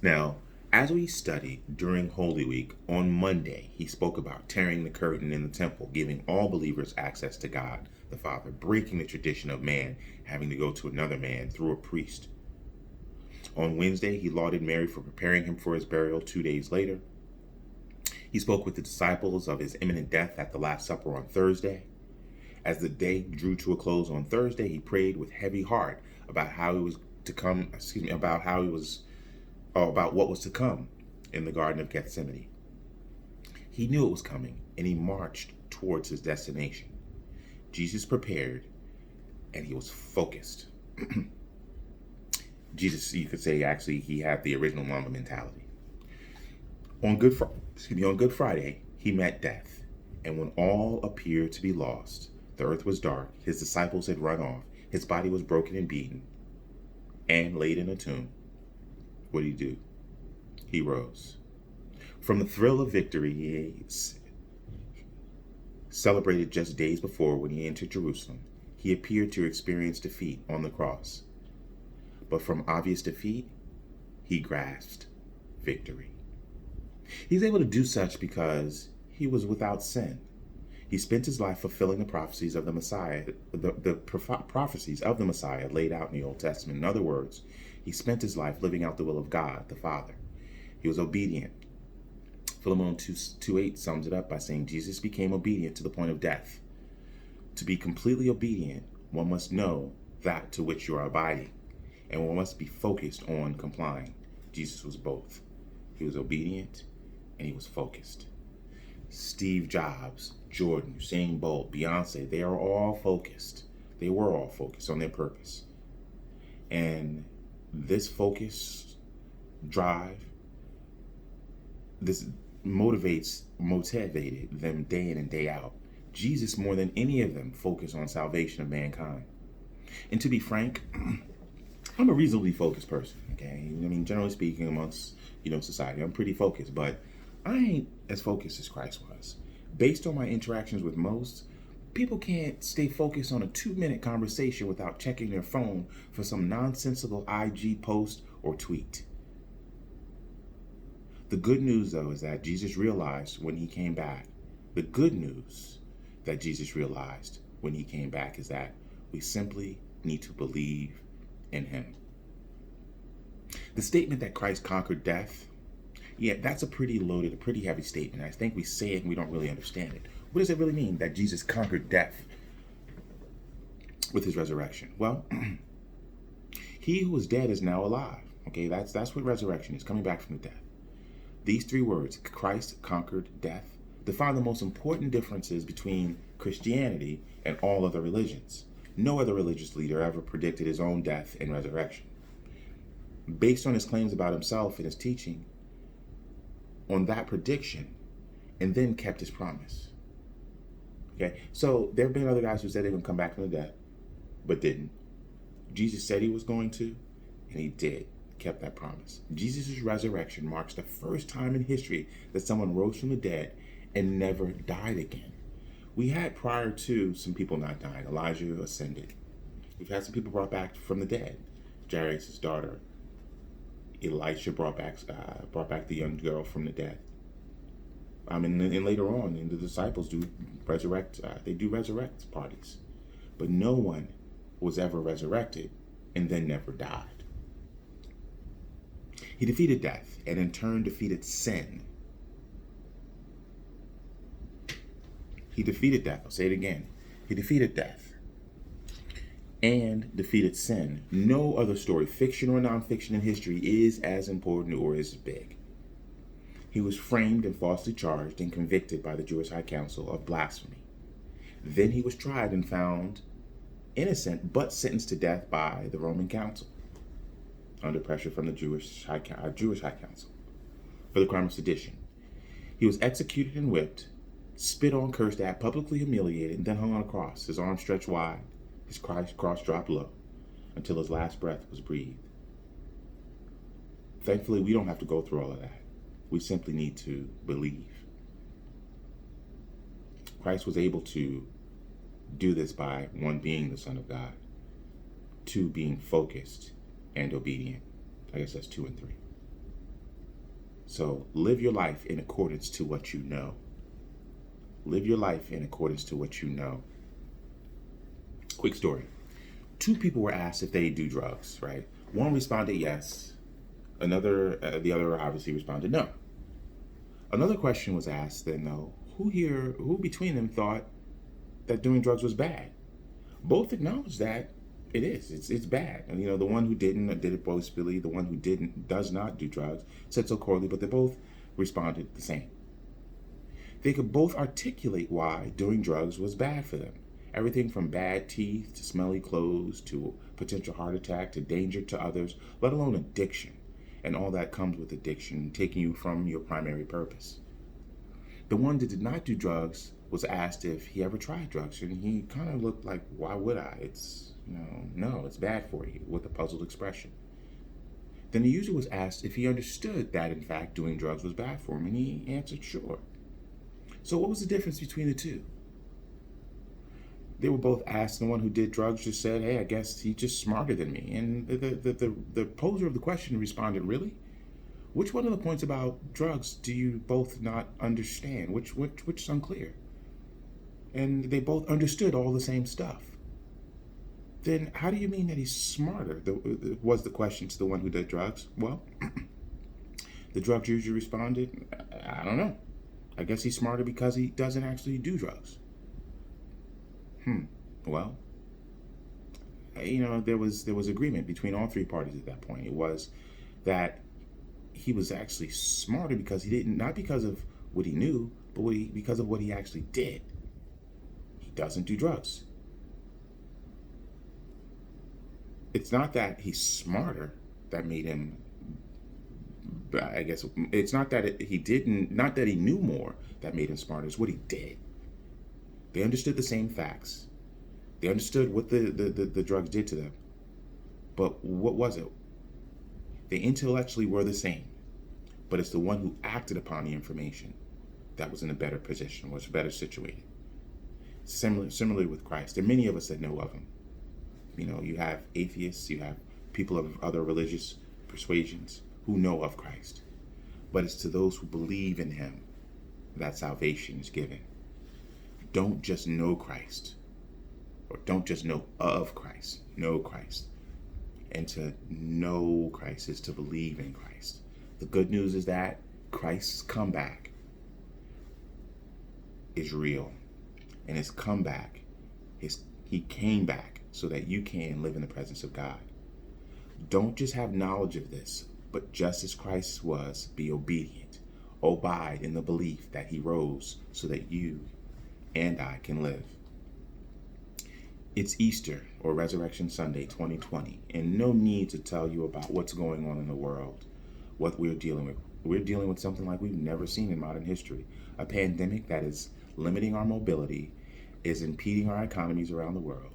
Now, as we studied during Holy Week on Monday, he spoke about tearing the curtain in the temple, giving all believers access to God the Father, breaking the tradition of man having to go to another man through a priest. On Wednesday, he lauded Mary for preparing him for his burial 2 days later. He spoke with the disciples of his imminent death at the Last Supper on Thursday. As the day drew to a close on Thursday, he prayed with heavy heart about how he was to come, about what was to come in the Garden of Gethsemane. He knew it was coming, and he marched towards his destination. Jesus prepared, and he was focused. Jesus, you could say, actually, he had the original Mamba mentality. On Good Friday, he met death, and when all appeared to be lost, the earth was dark, his disciples had run off, his body was broken and beaten, and laid in a tomb. What did he do? He rose. From the thrill of victory he celebrated just days before when he entered Jerusalem, he appeared to experience defeat on the cross. But from obvious defeat, he grasped victory. He's able to do such because he was without sin. He spent his life fulfilling the prophecies of the Messiah, the prophecies of the Messiah laid out in the Old Testament. In other words, he spent his life living out the will of God, the Father. He was obedient. Philemon 2:8 sums it up by saying Jesus became obedient to the point of death. To be completely obedient, one must know that to which you are abiding, and one must be focused on complying. Jesus was both. He was obedient and he was focused. Steve Jobs, Jordan, Usain Bolt, Beyonce, they are all focused. They were all focused on their purpose. And this focus, drive, this motivated them day in and day out. Jesus, more than any of them, focused on salvation of mankind. And to be frank, I'm a reasonably focused person, okay? I mean, generally speaking, amongst, society, I'm pretty focused, but I ain't as focused as Christ was. Based on my interactions with most, people can't stay focused on a 2-minute conversation without checking their phone for some nonsensical IG post or tweet. The good news, though, is that Jesus realized when he came back. The good news that Jesus realized when he came back is that we simply need to believe in him. The statement that Christ conquered death, that's a pretty loaded, a pretty heavy statement. I think we say it and we don't really understand it. What does it really mean that Jesus conquered death with his resurrection? Well, he who was dead is now alive. Okay, that's what resurrection is, coming back from the death. These 3 words, Christ conquered death, define the most important differences between Christianity and all other religions. No other religious leader ever predicted his own death and resurrection. Based on his claims about himself and his teaching, on that prediction, and then kept his promise. Okay, so there have been other guys who said they were going to come back from the dead, but didn't. Jesus said he was going to, and he did. Kept that promise. Jesus' resurrection marks the first time in history that someone rose from the dead and never died again. We had prior to some people not dying. Elijah ascended. We've had some people brought back from the dead. Jairus' daughter, Elisha brought back the young girl from the dead. And later on, the disciples do resurrect. They do resurrect parties, but no one was ever resurrected and then never died. He defeated death and in turn defeated sin. He defeated death. I'll say it again. He defeated death and defeated sin. No other story, fiction or nonfiction in history, is as important or as big. He was framed and falsely charged and convicted by the Jewish High Council of blasphemy. Then he was tried and found innocent but sentenced to death by the Roman Council, under pressure from the Jewish High Council, for the crime of sedition. He was executed and whipped, spit on, cursed at, publicly humiliated, and then hung on a cross, his arms stretched wide, his cross dropped low, until his last breath was breathed. Thankfully, we don't have to go through all of that. We simply need to believe. Christ was able to do this by, 1, being the Son of God, 2, being focused and obedient. I guess that's 2 and 3. So live your life in accordance to what you know. Live your life in accordance to what you know. Quick story. Two people were asked if they do drugs, right? One responded yes. The other obviously responded no. Another question was asked then though, who between them thought that doing drugs was bad? Both acknowledged that it is. It's bad. And the one who did it boastfully. The one who does not do drugs, said so coldly, but they both responded the same. They could both articulate why doing drugs was bad for them. Everything from bad teeth to smelly clothes to potential heart attack to danger to others, let alone addiction. And all that comes with addiction, taking you from your primary purpose. The one that did not do drugs was asked if he ever tried drugs, and he kind of looked like, why would I? No, it's bad for you, with a puzzled expression. Then the user was asked if he understood that, in fact, doing drugs was bad for him, and he answered sure. So what was the difference between the two? They were both asked, and the one who did drugs just said, hey, I guess he's just smarter than me. And the poser of the question responded, really? Which one of the points about drugs do you both not understand? Which is unclear? And they both understood all the same stuff. Then how do you mean that he's smarter? Was the question to the one who did drugs. Well, the drug user responded, I don't know. I guess he's smarter because he doesn't actually do drugs. Well, there was agreement between all three parties at that point. It was that he was actually smarter because he didn't, not because of what he knew, but because of what he actually did. He doesn't do drugs. It's not that he's smarter that made him, I guess, it's not that not that he knew more that made him smarter. It's what he did. They understood the same facts. They understood what the drugs did to them. But what was it? They intellectually were the same. But it's the one who acted upon the information that was in a better position, was better situated. Similarly with Christ. There are many of us that know of him. You have atheists, you have people of other religious persuasions who know of Christ. But it's to those who believe in him that salvation is given. Don't just know Christ, or don't just know of Christ. Know Christ. And to know Christ is to believe in Christ. The good news is that Christ's comeback is real. And his comeback, he came back so that you can live in the presence of God. Don't just have knowledge of this, but just as Christ was, be obedient. Abide in the belief that he rose so that you and I can live. It's Easter, or Resurrection Sunday 2020, and no need to tell you about what's going on in the world, what we're dealing with. We're dealing with something like we've never seen in modern history. A pandemic that is limiting our mobility, is impeding our economies around the world.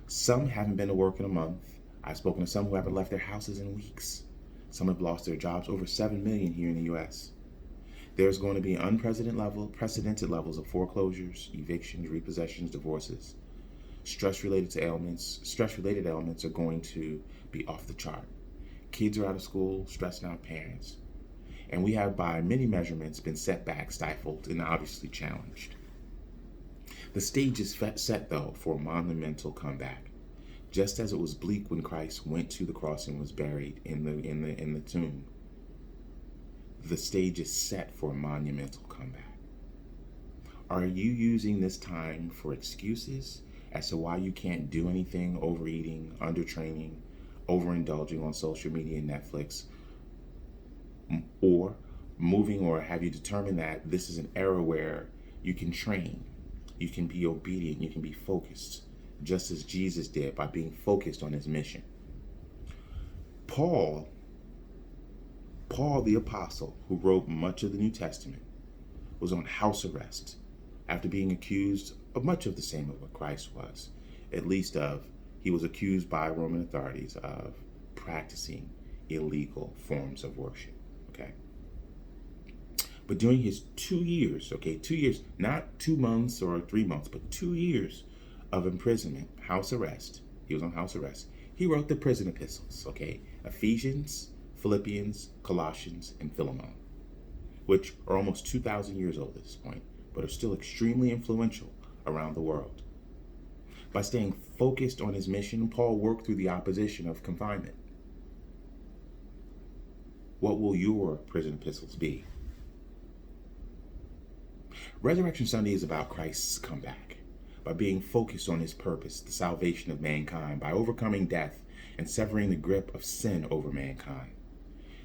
Some haven't been to work in a month. I've spoken to some who haven't left their houses in weeks. Some have lost their jobs, over 7 million here in the U.S. There's going to be unprecedented levels of foreclosures, evictions, repossessions, divorces. Stress-related ailments are going to be off the chart. Kids are out of school, stressing out parents. And we have, by many measurements, been set back, stifled, and obviously challenged. The stage is set, though, for a monumental comeback. Just as it was bleak when Christ went to the cross and was buried in the tomb, the stage is set for a monumental comeback. Are you using this time for excuses as to why you can't do anything, overeating, undertraining, overindulging on social media and Netflix, or have you determined that this is an era where you can train, you can be obedient, you can be focused, just as Jesus did by being focused on his mission? Paul the apostle, who wrote much of the New Testament, was on house arrest after being accused of much of the same of what Christ was. At least he was accused by Roman authorities of practicing illegal forms of worship. Okay. But during his 2 years, 2 years, not 2 months or 3 months, but 2 years of imprisonment, house arrest, he was on house arrest. He wrote the prison epistles, Ephesians, Philippians, Colossians, and Philemon, which are almost 2,000 years old at this point, but are still extremely influential around the world. By staying focused on his mission, Paul worked through the opposition of confinement. What will your prison epistles be? Resurrection Sunday is about Christ's comeback. By being focused on his purpose, the salvation of mankind, by overcoming death and severing the grip of sin over mankind,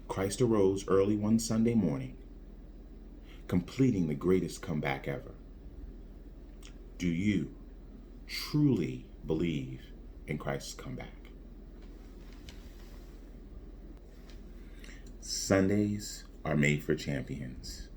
Christ arose early one Sunday morning, completing the greatest comeback ever. Do you truly believe in Christ's comeback? Sundays are made for champions.